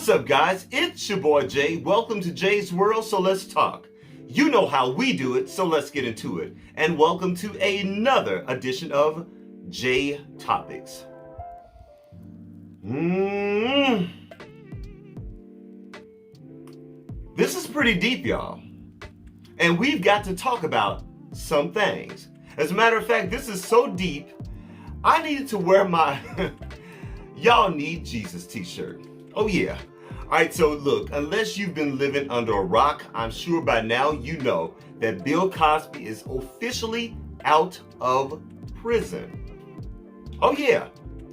What's up, guys? It's your boy Jay. Welcome to Jay's World, so let's talk. You know how we do it, so let's get into it. And welcome to another edition of Jay Topics. This is pretty deep, y'all. And we've got to talk about some things. As a matter of fact, this is so deep, I needed to wear my Y'all Need Jesus t-shirt. Oh yeah. Alright, so look, unless you've been living under a rock, I'm sure by now you know that Bill Cosby is officially out of prison. Oh yeah,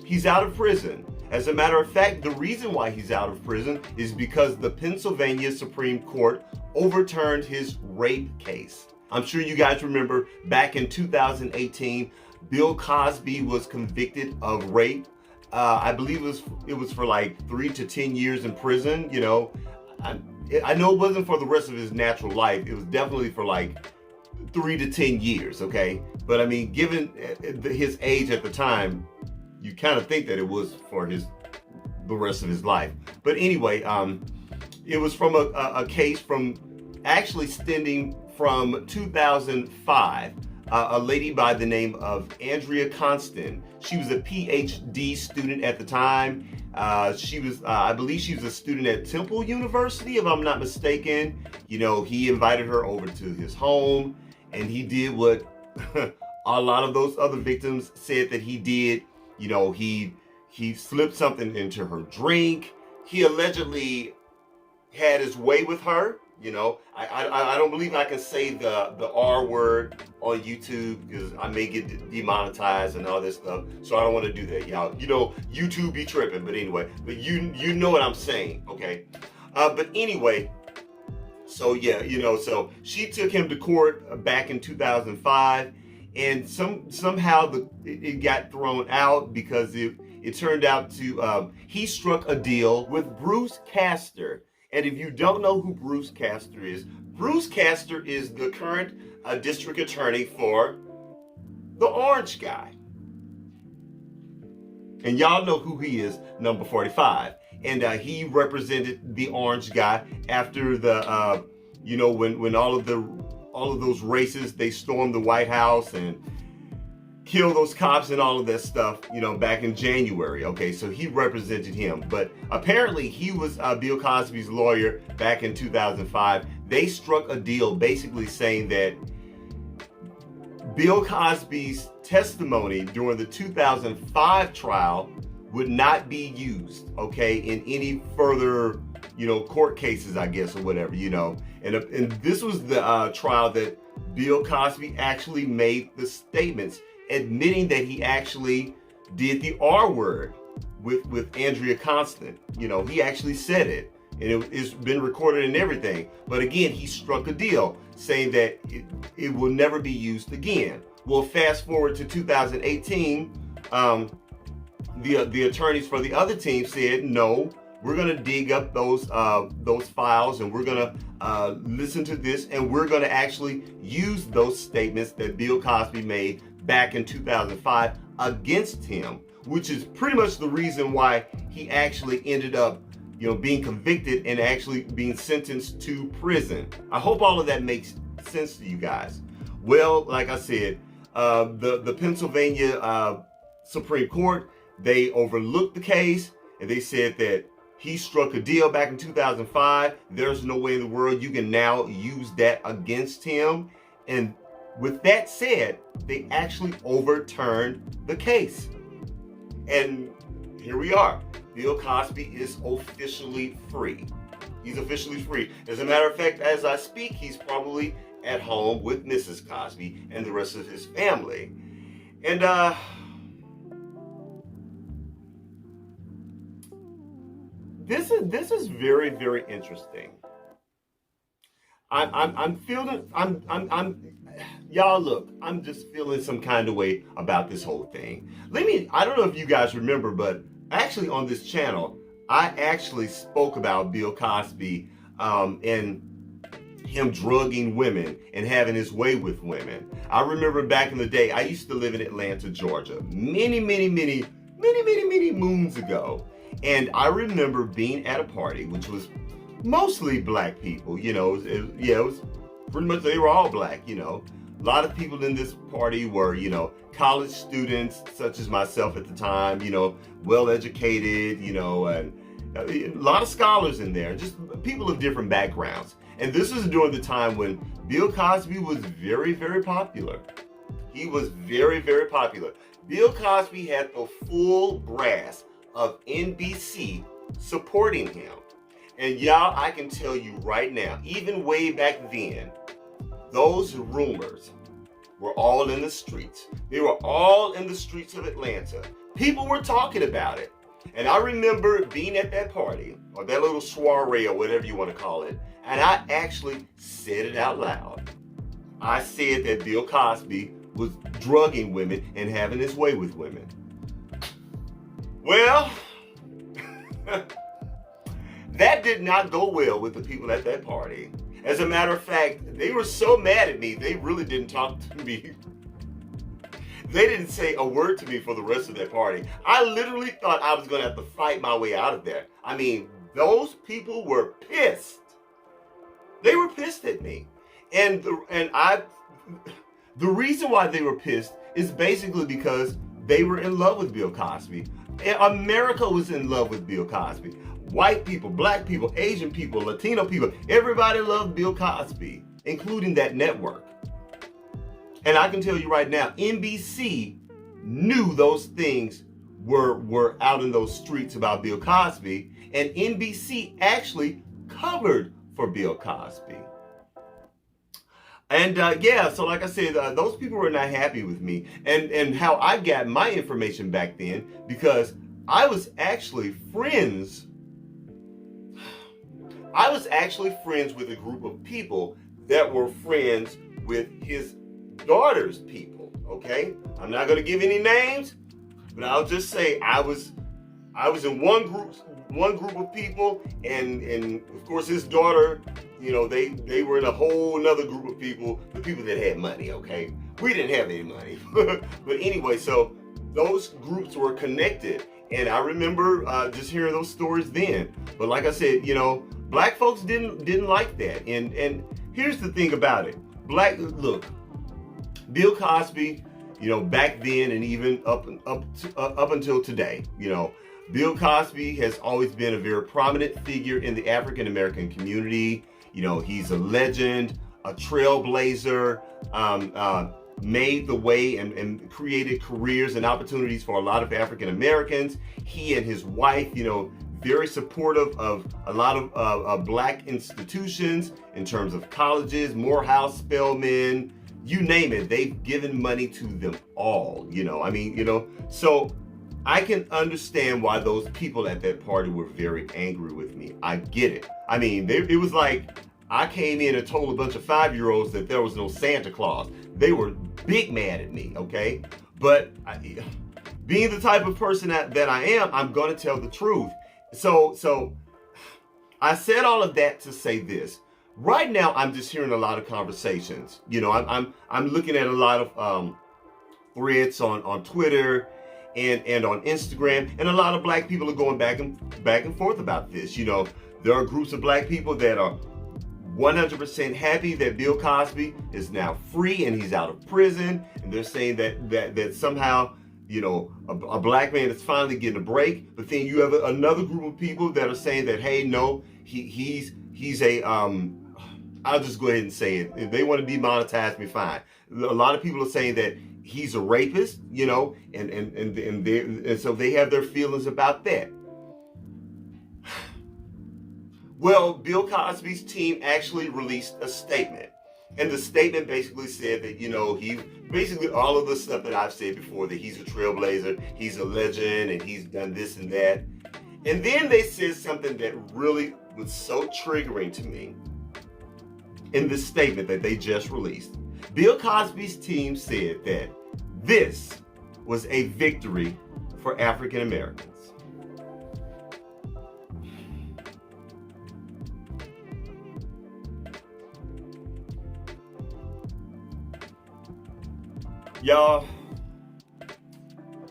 he's out of prison. As a matter of fact, the reason why he's out of prison is because the Pennsylvania Supreme Court overturned his rape case. I'm sure you guys remember back in 2018, Bill Cosby was convicted of rape. I believe it was for like 3 to 10 years in prison. You know, I know it wasn't for the rest of his natural life. It was definitely for like 3 to 10 years. Okay, but I mean, given his age at the time, you kind of think that it was for the rest of his life. But anyway, it was from a case from actually stemming from 2005. A lady by the name of Andrea Constant. She was a PhD student at the time. She was, I believe she was a student at Temple University, if I'm not mistaken. You know, he invited her over to his home, and he did what a lot of those other victims said that he did. You know, he slipped something into her drink. He allegedly had his way with her. You know, I don't believe I can say the R word on YouTube because I may get demonetized and all this stuff. So I don't want to do that, y'all. You know, YouTube be tripping. But anyway, but you know what I'm saying, okay? But anyway, so yeah, you know, so she took him to court back in 2005, and somehow it got thrown out because it turned out to he struck a deal with Bruce Castor. And if you don't know who Bruce Castor is the current district attorney for the orange guy. And y'all know who he is, number 45. And he represented the orange guy after the, you know, when all of those racists, they stormed the White House and kill those cops and all of that stuff, you know, back in January. Okay, so he represented him. But apparently he was Bill Cosby's lawyer back in 2005. They struck a deal basically saying that Bill Cosby's testimony during the 2005 trial would not be used, okay, in any further, you know, court cases, I guess, or whatever, you know. And this was the trial that Bill Cosby actually made the statements admitting that he actually did the R word with Andrea Constant. You know, he actually said it, and it's been recorded and everything. But again, he struck a deal saying that it will never be used again. Well, fast forward to 2018, the attorneys for the other team said, no, we're gonna dig up those files, and we're gonna listen to this, and we're gonna actually use those statements that Bill Cosby made back in 2005 against him, which is pretty much the reason why he actually ended up, you know, being convicted and actually being sentenced to prison. I hope all of that makes sense to you guys. Well, like I said, the Pennsylvania Supreme Court, they overlooked the case, and they said that he struck a deal back in 2005. There's no way in the world you can now use that against him. And with that said, they actually overturned the case. And here we are. Bill Cosby is officially free. He's officially free. As a matter of fact, as I speak, he's probably at home with Mrs. Cosby and the rest of his family. And this is very, very interesting. Y'all look, I'm just feeling some kind of way about this whole thing. I don't know if you guys remember, but actually on this channel, I actually spoke about Bill Cosby and him drugging women and having his way with women. I remember back in the day, I used to live in Atlanta, Georgia, many moons ago. And I remember being at a party, which was mostly black people, it was pretty much, they were all black, A lot of people in this party were, college students, such as myself at the time, well educated, and a lot of scholars in there, just people of different backgrounds. And this was during the time when Bill Cosby was very, very popular. He was very, very popular. Bill Cosby had the full brass of NBC supporting him. And y'all, I can tell you right now, even way back then, those rumors were all in the streets. They were all in the streets of Atlanta. People were talking about it. And I remember being at that party, or that little soiree, or whatever you want to call it, and I actually said it out loud. I said that Bill Cosby was drugging women and having his way with women. Well, that did not go well with the people at that party. As a matter of fact, they were so mad at me, they really didn't talk to me. They didn't say a word to me for the rest of that party. I literally thought I was going to have to fight my way out of there. I mean, those people were pissed. They were pissed at me. And the reason why they were pissed is basically because they were in love with Bill Cosby. America was in love with Bill Cosby. White people, black people, Asian people, Latino people, everybody loved Bill Cosby, including that network. And I can tell you right now, NBC knew those things were out in those streets about Bill Cosby, and NBC actually covered for Bill Cosby. And so like I said, those people were not happy with me and how I got my information back then, because I was actually friends with a group of people that were friends with his daughter's people, okay? I'm not gonna give any names, but I'll just say I was in one group of people, and of course his daughter, they were in a whole another group of people, the people that had money, okay? We didn't have any money. But anyway, so those groups were connected, and I remember just hearing those stories then. But like I said, black folks didn't like that. And here's the thing about it. Look, Bill Cosby, back then and even up until today, Bill Cosby has always been a very prominent figure in the African American community. He's a legend, a trailblazer, made the way and created careers and opportunities for a lot of African Americans. He and his wife, very supportive of a lot of black institutions in terms of colleges, Morehouse, Spelman, you name it. They've given money to them all, so I can understand why those people at that party were very angry with me. I get it. I mean, it was like I came in and told a bunch of 5-year-olds that there was no Santa Claus. They were big mad at me, okay? But being the type of person that I am, I'm going to tell the truth. So I said all of that to say this. Right now, I'm just hearing a lot of conversations. I'm looking at a lot of threads on Twitter and on Instagram, and a lot of black people are going back and forth about this. There are groups of black people that are 100% happy that Bill Cosby is now free and he's out of prison, and they're saying that somehow a black man is finally getting a break. But then you have another group of people that are saying that, hey, no, he's a I'll just go ahead and say it. If they want to demonetize me, fine. A lot of people are saying that he's a rapist, and so they have their feelings about that. Well, Bill Cosby's team actually released a statement. And the statement basically said that, he basically all of the stuff that I've said before, that he's a trailblazer, he's a legend, and he's done this and that. And then they said something that really was so triggering to me in this statement that they just released. Bill Cosby's team said that this was a victory for African Americans. Y'all,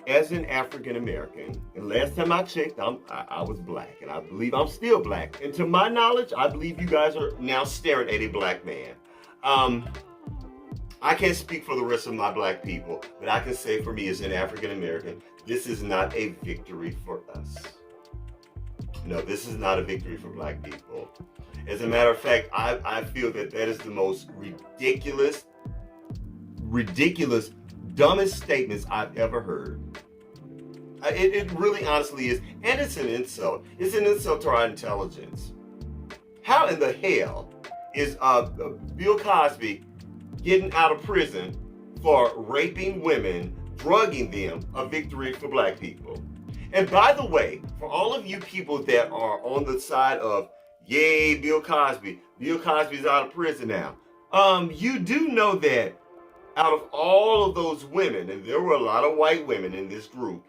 as an African American, and last time I checked, I was black, and I believe I'm still black. And to my knowledge, I believe you guys are now staring at a black man. I can't speak for the rest of my black people, but I can say for me as an African American, this is not a victory for us. No, this is not a victory for black people. As a matter of fact, I feel that is the most ridiculous, dumbest statements I've ever heard. It really honestly is, and it's an insult. It's an insult to our intelligence. How in the hell is Bill Cosby getting out of prison for raping women, drugging them, a victory for black people? And by the way, for all of you people that are on the side of, yay, Bill Cosby's out of prison now. You do know that out of all of those women, and there were a lot of white women in this group,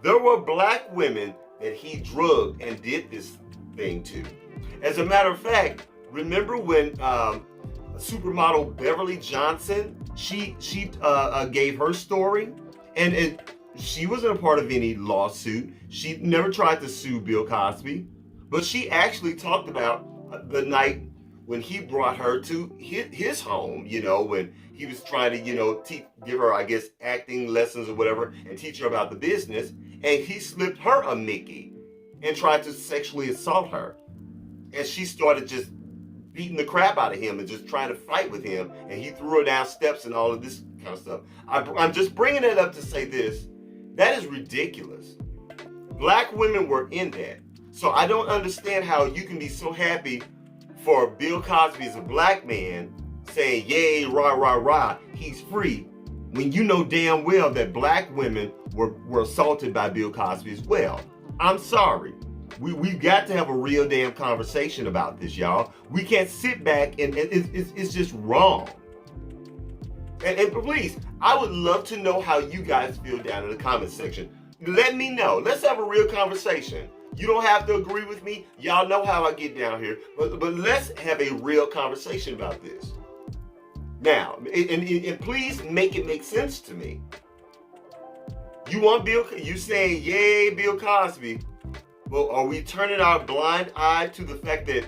there were black women that he drugged and did this thing to. As a matter of fact, remember when supermodel Beverly Johnson, she gave her story, and she wasn't a part of any lawsuit. She never tried to sue Bill Cosby, but she actually talked about the night when he brought her to his home, when he was trying to, give her, I guess, acting lessons or whatever, and teach her about the business, and he slipped her a Mickey and tried to sexually assault her. And she started just beating the crap out of him and just trying to fight with him, and he threw her down steps and all of this kind of stuff. I'm just bringing it up to say this. That is ridiculous. Black women were in that. So I don't understand how you can be so happy for Bill Cosby as a black man saying, yay, rah, rah, rah, he's free, when you know damn well that black women were assaulted by Bill Cosby as well. I'm sorry. We've got to have a real damn conversation about this, y'all. We can't sit back and it's just wrong. And please, I would love to know how you guys feel down in the comment section. Let me know. Let's have a real conversation. You don't have to agree with me. Y'all know how I get down here. But let's have a real conversation about this. Now, and please make it make sense to me. You saying, yay, Bill Cosby. Well, are we turning our blind eye to the fact that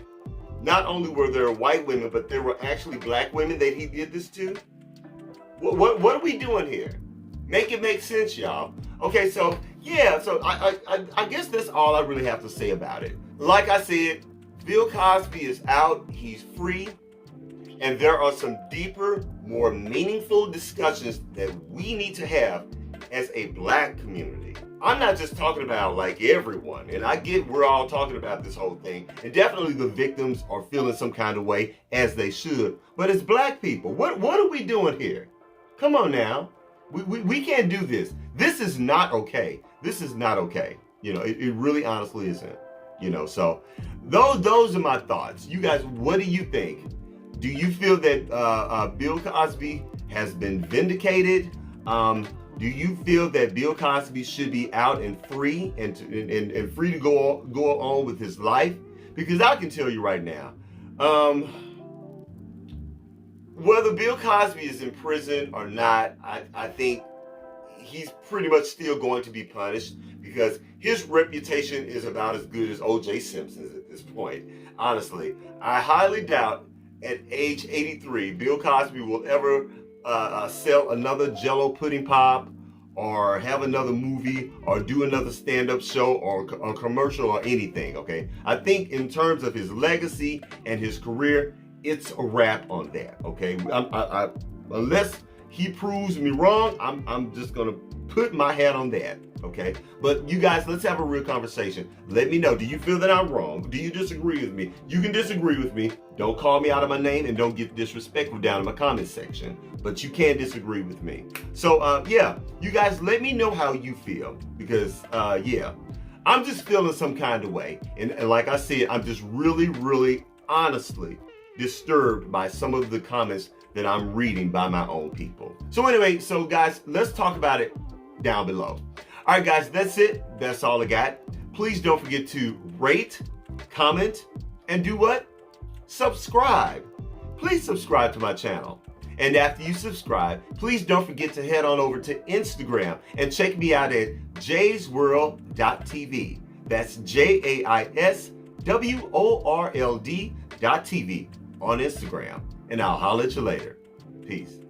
not only were there white women, but there were actually black women that he did this to? What are we doing here? Make it make sense, y'all. Okay, so yeah, so I guess that's all I really have to say about it. Like I said, Bill Cosby is out, he's free, and there are some deeper, more meaningful discussions that we need to have as a black community. I'm not just talking about like everyone, and I get we're all talking about this whole thing, and definitely the victims are feeling some kind of way, as they should, but as black people, what are we doing here? Come on now. We can't do this. This is not okay. This is not okay. It really honestly isn't. So those are my thoughts. You guys, what do you think? Do you feel that Bill Cosby has been vindicated? Do you feel that Bill Cosby should be out and free and free to go on with his life? Because I can tell you right now, whether Bill Cosby is in prison or not, I think he's pretty much still going to be punished because his reputation is about as good as O.J. Simpson's at this point. Honestly, I highly doubt at age 83, Bill Cosby will ever sell another Jell-O pudding pop or have another movie or do another stand-up show or a commercial or anything, okay? I think in terms of his legacy and his career, it's a wrap on that, okay? Unless he proves me wrong, I'm just gonna put my hat on that, okay? But you guys, let's have a real conversation. Let me know, do you feel that I'm wrong? Do you disagree with me? You can disagree with me. Don't call me out of my name and don't get disrespectful down in my comment section, but you can disagree with me. So yeah, you guys, let me know how you feel because yeah, I'm just feeling some kind of way. And like I said, I'm just really, really honestly disturbed by some of the comments that I'm reading by my own people. So anyway, so guys, let's talk about it down below. All right, guys, that's it. That's all I got. Please don't forget to rate, comment, and do what? Subscribe. Please subscribe to my channel. And after you subscribe, please don't forget to head on over to Instagram and check me out at jaysworld.tv. That's JAISWORLD.tv on Instagram. And I'll holler at you later. Peace.